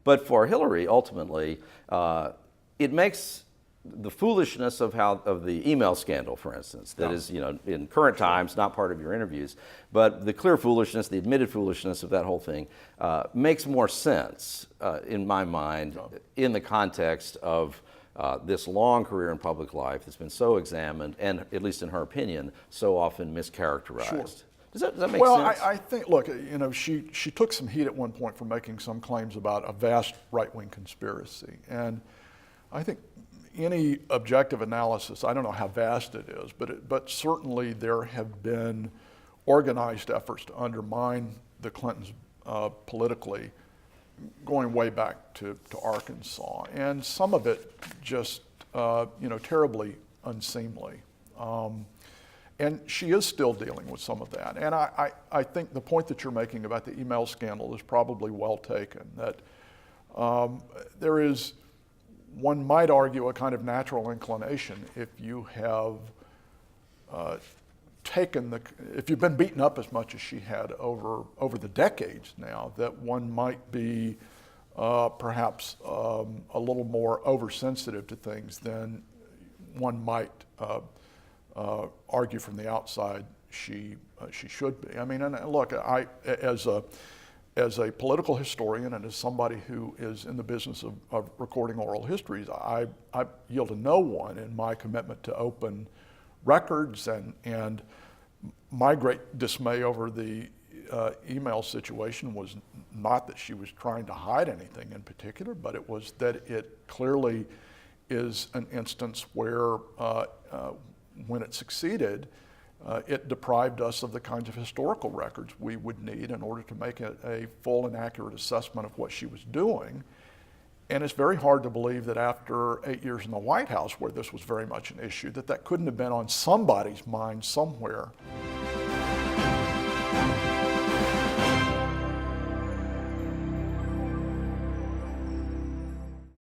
But for Hillary, ultimately, it makes the foolishness of the email scandal, for instance, that is, in current times, not part of your interviews, but the clear foolishness, the admitted foolishness of that whole thing makes more sense in my mind in the context of this long career in public life that's been so examined and, at least in her opinion, so often mischaracterized. Sure. Does that make sense? Well, I think, look, she took some heat at one point for making some claims about a vast right-wing conspiracy. And I think any objective analysis, I don't know how vast it is, but certainly there have been organized efforts to undermine the Clintons politically, going way back to Arkansas, and some of it just terribly unseemly. And she is still dealing with some of that. And I think the point that you're making about the email scandal is probably well taken, that there is, one might argue, a kind of natural inclination if you have if you've been beaten up as much as she had over the decades now, that one might be perhaps a little more oversensitive to things than one might argue from the outside she should be. I mean, and look, as a political historian and as somebody who is in the business of recording oral histories, I yield to no one in my commitment to open records, and my great dismay over the email situation was not that she was trying to hide anything in particular, but it was that it clearly is an instance where when it succeeded, it deprived us of the kinds of historical records we would need in order to make a full and accurate assessment of what she was doing. And it's very hard to believe that after 8 years in the White House, where this was very much an issue, that couldn't have been on somebody's mind somewhere.